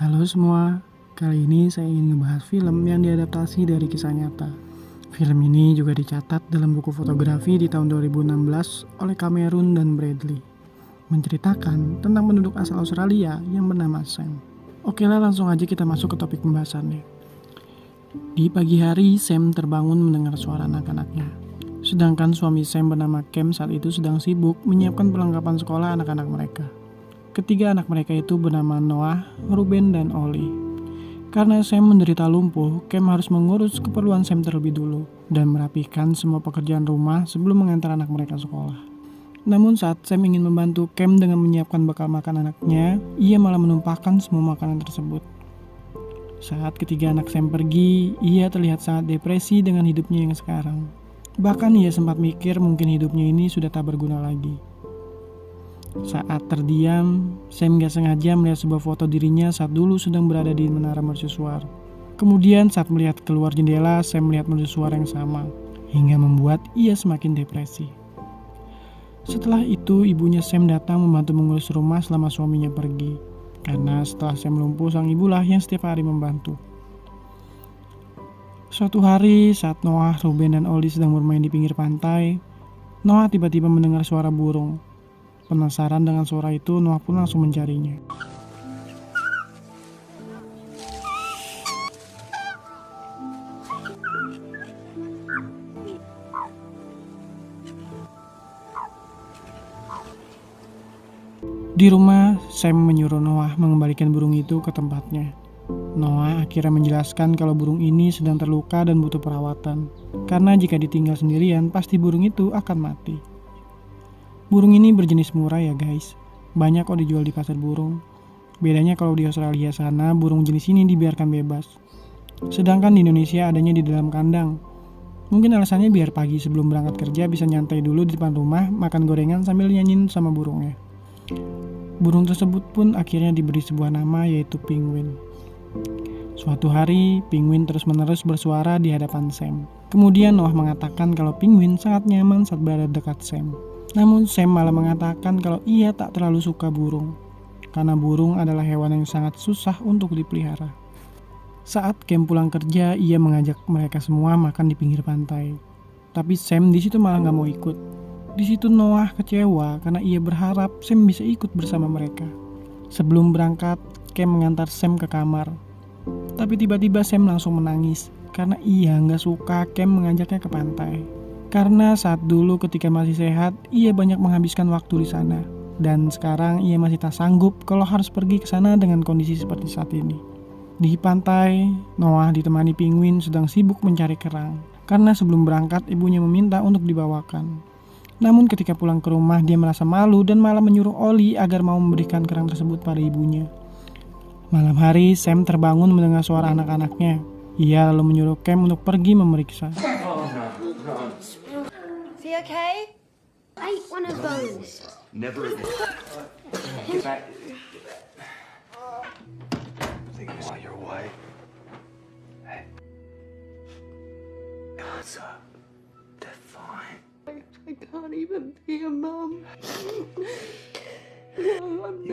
Halo semua, kali ini saya ingin ngebahas film yang diadaptasi dari kisah nyata. Film ini juga dicatat dalam buku fotografi di tahun 2016 oleh Cameron dan Bradley. Menceritakan tentang penduduk asal Australia yang bernama Sam. Oke lah, langsung aja kita masuk ke topik pembahasannya. Di pagi hari, Sam terbangun mendengar suara anak-anaknya. Sedangkan suami Sam bernama Cam saat itu sedang sibuk menyiapkan perlengkapan sekolah anak-anak mereka. Ketiga anak mereka itu bernama Noah, Ruben, dan Ollie. Karena Sam menderita lumpuh, Cam harus mengurus keperluan Sam terlebih dulu dan merapikan semua pekerjaan rumah sebelum mengantar anak mereka sekolah. Namun saat Sam ingin membantu Cam dengan menyiapkan bekal makan anaknya, ia malah menumpahkan semua makanan tersebut. Saat ketiga anak Sam pergi, ia terlihat sangat depresi dengan hidupnya yang sekarang. Bahkan ia sempat mikir mungkin hidupnya ini sudah tak berguna lagi. Saat terdiam, Sam gak sengaja melihat sebuah foto dirinya saat dulu sedang berada di menara mercusuar. Kemudian saat melihat keluar jendela, Sam melihat mercusuar yang sama, hingga membuat ia semakin depresi. Setelah itu, ibunya Sam datang membantu mengurus rumah selama suaminya pergi. Karena setelah Sam lumpuh, sang ibulah yang setiap hari membantu. Suatu hari, saat Noah, Ruben, dan Ollie sedang bermain di pinggir pantai, Noah tiba-tiba mendengar suara burung. Penasaran dengan suara itu, Noah pun langsung mencarinya. Di rumah, Sam menyuruh Noah mengembalikan burung itu ke tempatnya. Noah akhirnya menjelaskan kalau burung ini sedang terluka dan butuh perawatan. Karena jika ditinggal sendirian, pasti burung itu akan mati. Burung ini berjenis murah ya guys, banyak kok dijual di pasar burung. Bedanya kalau di Australia sana, burung jenis ini dibiarkan bebas. Sedangkan di Indonesia adanya di dalam kandang. Mungkin alasannya biar pagi sebelum berangkat kerja bisa nyantai dulu di depan rumah, makan gorengan sambil nyanyiin sama burungnya. Burung tersebut pun akhirnya diberi sebuah nama yaitu Penguin. Suatu hari, Penguin terus-menerus bersuara di hadapan Sam. Kemudian Noah mengatakan kalau Penguin sangat nyaman saat berada dekat Sam. Namun Sam malah mengatakan kalau ia tak terlalu suka burung, karena burung adalah hewan yang sangat susah untuk dipelihara. Saat Cam pulang kerja, ia mengajak mereka semua makan di pinggir pantai. Tapi Sam di situ malah nggak mau ikut. Di situ Noah kecewa karena ia berharap Sam bisa ikut bersama mereka. Sebelum berangkat, Cam mengantar Sam ke kamar. Tapi tiba-tiba Sam langsung menangis karena ia nggak suka Cam mengajaknya ke pantai. Karena saat dulu ketika masih sehat, ia banyak menghabiskan waktu di sana. Dan sekarang ia masih tak sanggup kalau harus pergi ke sana dengan kondisi seperti saat ini. Di pantai, Noah ditemani Penguin sedang sibuk mencari kerang. Karena sebelum berangkat, ibunya meminta untuk dibawakan. Namun ketika pulang ke rumah, dia merasa malu dan malah menyuruh Ollie agar mau memberikan kerang tersebut pada ibunya. Malam hari, Sam terbangun mendengar suara anak-anaknya. Ia lalu menyuruh Cam untuk pergi memeriksa. Is he okay? I ate one of those. Never again. Get back. Thinking while you're away. Hey. What's up? They're fine. I can't even be a mum. No, I'm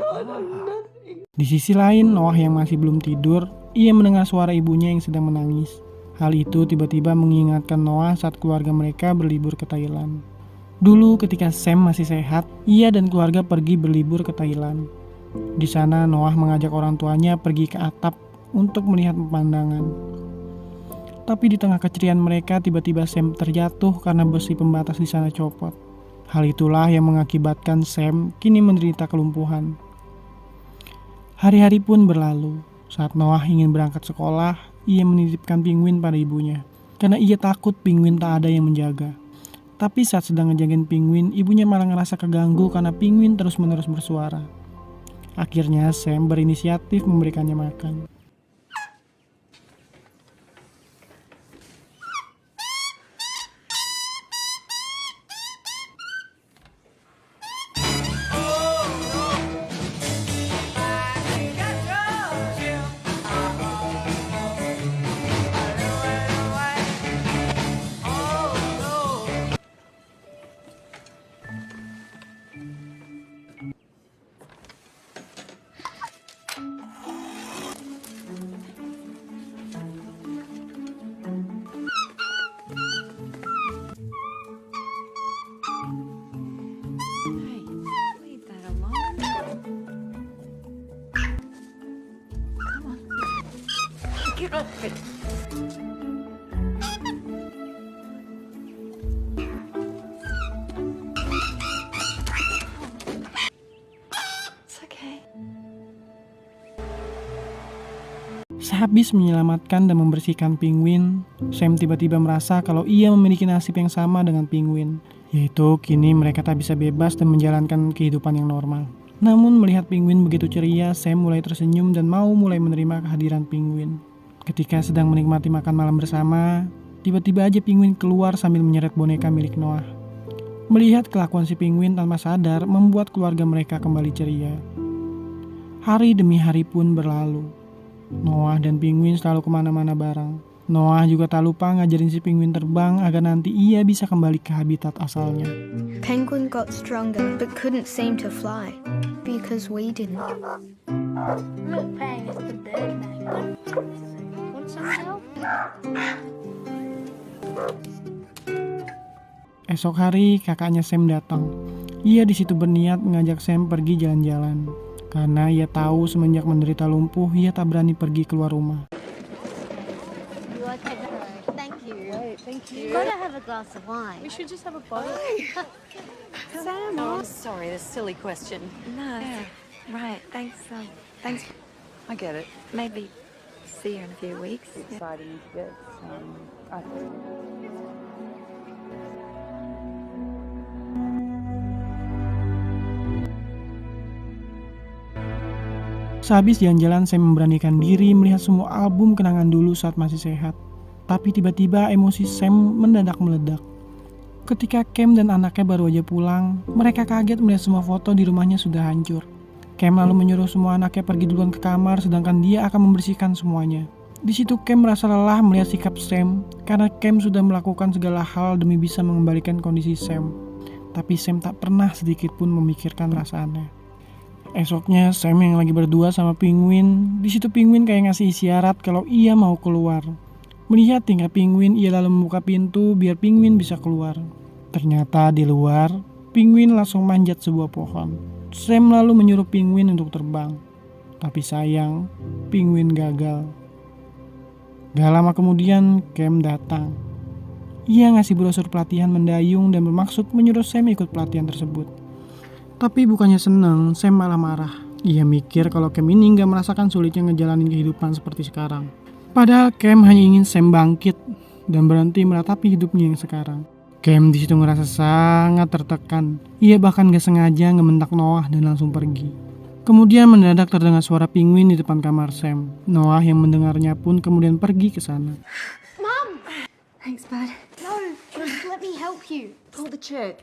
nothing. Di sisi lain, Noah yang masih belum tidur, ia mendengar suara ibunya yang sedang menangis. Hal itu tiba-tiba mengingatkan Noah saat keluarga mereka berlibur ke Thailand. Dulu ketika Sam masih sehat, ia dan keluarga pergi berlibur ke Thailand. Di sana Noah mengajak orang tuanya pergi ke atap untuk melihat pemandangan. Tapi di tengah keceriaan mereka, tiba-tiba Sam terjatuh karena besi pembatas di sana copot. Hal itulah yang mengakibatkan Sam kini menderita kelumpuhan. Hari-hari pun berlalu. Saat Noah ingin berangkat sekolah, ia menitipkan Penguin pada ibunya. Karena ia takut Penguin tak ada yang menjaga. Tapi saat sedang ngejagain Penguin, ibunya malah ngerasa keganggu karena Penguin terus-menerus bersuara. Akhirnya Sam berinisiatif memberikannya makan. Get off it. It's okay. Sehabis menyelamatkan dan membersihkan penguin, Sam tiba-tiba merasa kalau ia memiliki nasib yang sama dengan penguin, yaitu kini mereka tak bisa bebas dan menjalankan kehidupan yang normal. Namun melihat penguin begitu ceria, Sam mulai tersenyum dan mau mulai menerima kehadiran penguin. Ketika sedang menikmati makan malam bersama, tiba-tiba aja penguin keluar sambil menyeret boneka milik Noah. Melihat kelakuan si penguin tanpa sadar membuat keluarga mereka kembali ceria. Hari demi hari pun berlalu. Noah dan penguin selalu kemana-mana bareng. Noah juga tak lupa ngajarin si penguin terbang agar nanti ia bisa kembali ke habitat asalnya. Penguin got stronger but couldn't seem to fly because we didn't. Look, Pang, it's the bird man. Want some help? Esok hari kakaknya Sam datang. Ia di situ berniat mengajak Sam pergi jalan-jalan. Karena ia tahu semenjak menderita lumpuh, ia tak berani pergi keluar rumah. You want to take the road? Thank you. Thank you. You gotta have a glass of wine. We should just have a bottle. Sam, I'm sorry, this silly question. No, right. Thanks. Thanks. I get it. Maybe see you in a few weeks. Exciting to get Sehabis jalan-jalan, saya memberanikan diri melihat semua album kenangan dulu saat masih sehat. Tapi tiba-tiba emosi Sam mendadak meledak. Ketika Cam dan anaknya baru aja pulang, mereka kaget melihat semua foto di rumahnya sudah hancur. Cam lalu menyuruh semua anaknya pergi duluan ke kamar, sedangkan dia akan membersihkan semuanya. Di situ Cam merasa lelah melihat sikap Sam, karena Cam sudah melakukan segala hal demi bisa mengembalikan kondisi Sam. Tapi Sam tak pernah sedikit pun memikirkan perasaannya. Esoknya Sam yang lagi berdua sama penguin. Di situ penguin kayak ngasih isyarat kalau ia mau keluar. Melihat tingkah penguin, ia lalu membuka pintu biar penguin bisa keluar. Ternyata di luar, penguin langsung manjat sebuah pohon. Sam lalu menyuruh penguin untuk terbang. Tapi sayang, penguin gagal. Gak lama kemudian, Cam datang. Ia ngasih brosur pelatihan mendayung dan bermaksud menyuruh Sam ikut pelatihan tersebut. Tapi bukannya senang, Sam malah marah. Ia mikir kalau Cam ini gak merasakan sulitnya ngejalanin kehidupan seperti sekarang. Padahal Cam hanya ingin Sam bangkit dan berhenti meratapi hidupnya yang sekarang. Cam di situ ngerasa sangat tertekan. Ia bahkan gak sengaja ngebentak Noah dan langsung pergi. Kemudian mendadak terdengar suara penguin di depan kamar Sam. Noah yang mendengarnya pun kemudian pergi ke sana. Mum! Thanks, bud. No, just let me help you. Pull the chair.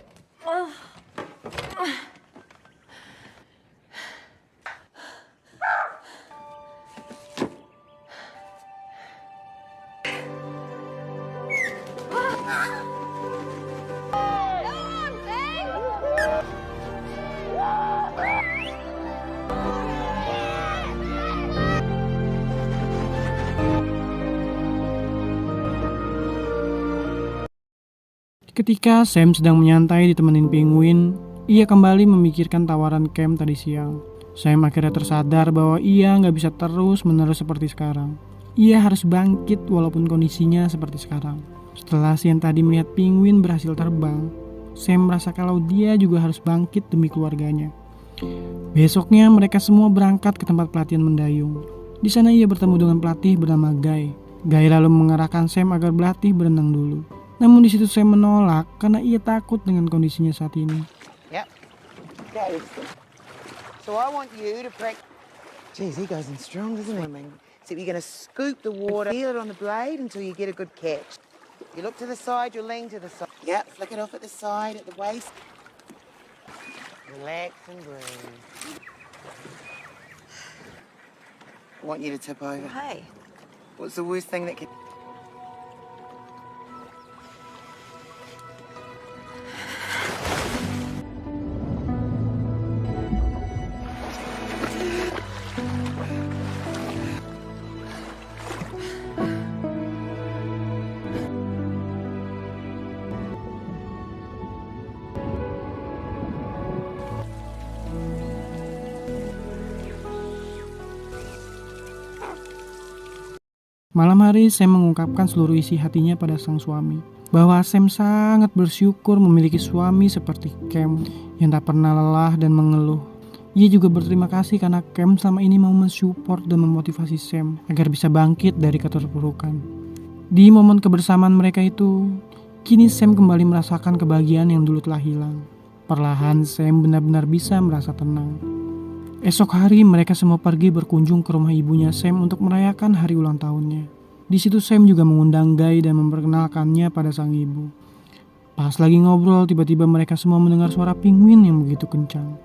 Ketika Sam sedang menyantai ditemenin penguin, ia kembali memikirkan tawaran Cam tadi siang. Sam akhirnya tersadar bahwa ia nggak bisa terus-menerus seperti sekarang. Ia harus bangkit walaupun kondisinya seperti sekarang. Setelah siang tadi melihat penguin berhasil terbang, Sam merasa kalau dia juga harus bangkit demi keluarganya. Besoknya mereka semua berangkat ke tempat pelatihan mendayung. Di sana ia bertemu dengan pelatih bernama Guy. Guy lalu mengarahkan Sam agar berlatih berenang dulu. Namun di situ Sam menolak karena ia takut dengan kondisinya saat ini. Yep. That is good. So I want you to break. Geez, he goes in strong, doesn't he? I mean, so you're going to scoop the water, feel it on the blade until you get a good catch. You look to the side, you lean to the side. Yep, flick it off at the side, at the waist. Relax and breathe. I want you to tip over. Hey. What's the worst thing that can... Malam hari, Sam mengungkapkan seluruh isi hatinya pada sang suami. Bahwa Sam sangat bersyukur memiliki suami seperti Cam yang tak pernah lelah dan mengeluh. Ia juga berterima kasih karena Cam selama ini mau mensupport dan memotivasi Sam agar bisa bangkit dari keterpurukan. Di momen kebersamaan mereka itu, kini Sam kembali merasakan kebahagiaan yang dulu telah hilang. Perlahan Sam benar-benar bisa merasa tenang. Esok hari mereka semua pergi berkunjung ke rumah ibunya Sam untuk merayakan hari ulang tahunnya. Di situ Sam juga mengundang Guy dan memperkenalkannya pada sang ibu. Pas lagi ngobrol, tiba-tiba mereka semua mendengar suara penguin yang begitu kencang.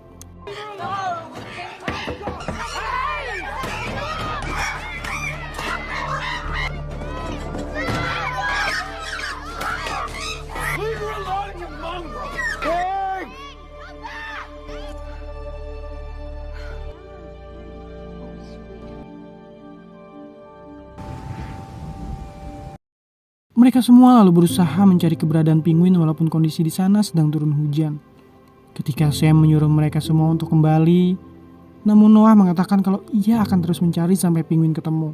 Mereka semua lalu berusaha mencari keberadaan penguin walaupun kondisi di sana sedang turun hujan. Ketika Sam menyuruh mereka semua untuk kembali, namun Noah mengatakan kalau ia akan terus mencari sampai penguin ketemu.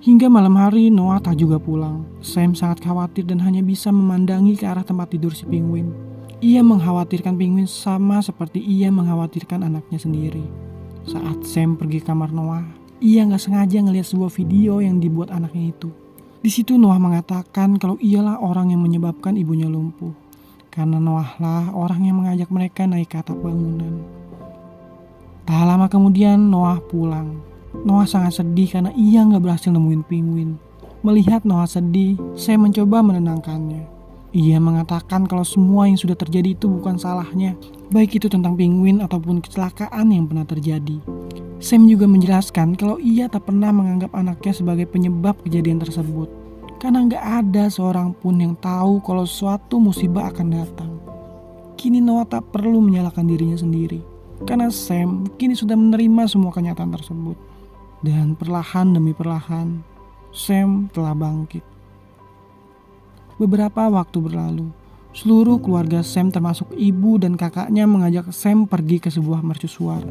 Hingga malam hari Noah tak juga pulang. Sam sangat khawatir dan hanya bisa memandangi ke arah tempat tidur si penguin. Ia mengkhawatirkan penguin sama seperti ia mengkhawatirkan anaknya sendiri. Saat Sam pergi ke kamar Noah, ia gak sengaja ngelihat sebuah video yang dibuat anaknya itu. Di situ Noah mengatakan kalau ialah orang yang menyebabkan ibunya lumpuh. Karena Noah lah orang yang mengajak mereka naik ke atap bangunan. Tak lama kemudian Noah pulang. Noah sangat sedih karena ia gak berhasil nemuin penguin. Melihat Noah sedih, saya mencoba menenangkannya. Ia mengatakan kalau semua yang sudah terjadi itu bukan salahnya, baik itu tentang penguin ataupun kecelakaan yang pernah terjadi. Sam juga menjelaskan kalau ia tak pernah menganggap anaknya sebagai penyebab kejadian tersebut. Karena gak ada seorang pun yang tahu kalau suatu musibah akan datang. Kini Noah tak perlu menyalahkan dirinya sendiri. Karena Sam kini sudah menerima semua kenyataan tersebut. Dan perlahan demi perlahan, Sam telah bangkit. Beberapa waktu berlalu, seluruh keluarga Sam termasuk ibu dan kakaknya mengajak Sam pergi ke sebuah mercusuar.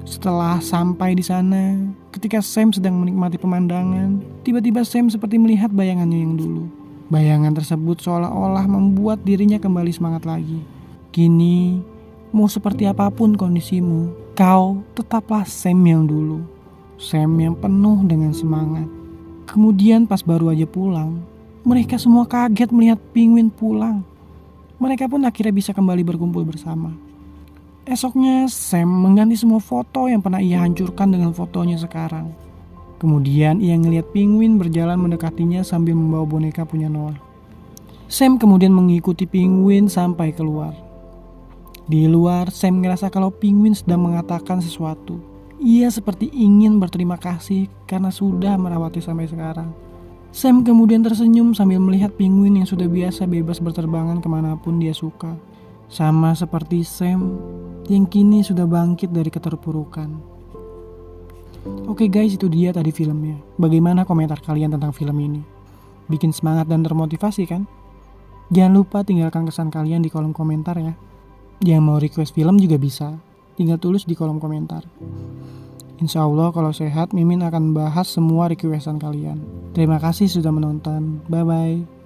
Setelah sampai di sana, ketika Sam sedang menikmati pemandangan, tiba-tiba Sam seperti melihat bayangannya yang dulu. Bayangan tersebut seolah-olah membuat dirinya kembali semangat lagi. Kini, mau seperti apapun kondisimu, kau tetaplah Sam yang dulu. Sam yang penuh dengan semangat. Kemudian pas baru aja pulang, mereka semua kaget melihat penguin pulang. Mereka pun akhirnya bisa kembali berkumpul bersama. Esoknya Sam mengganti semua foto yang pernah ia hancurkan dengan fotonya sekarang. Kemudian ia ngelihat penguin berjalan mendekatinya sambil membawa boneka punya Noah. Sam kemudian mengikuti penguin sampai keluar. Di luar Sam ngerasa kalau penguin sedang mengatakan sesuatu. Ia seperti ingin berterima kasih karena sudah merawatnya sampai sekarang. Sam kemudian tersenyum sambil melihat penguin yang sudah biasa bebas berterbangan kemanapun dia suka. Sama seperti Sam yang kini sudah bangkit dari keterpurukan. Oke guys, itu dia tadi filmnya. Bagaimana komentar kalian tentang film ini? Bikin semangat dan termotivasi kan? Jangan lupa tinggalkan kesan kalian di kolom komentar ya. Yang mau request film juga bisa. Tinggal tulis di kolom komentar. Insya Allah kalau sehat, Mimin akan bahas semua requestan kalian. Terima kasih sudah menonton. Bye-bye.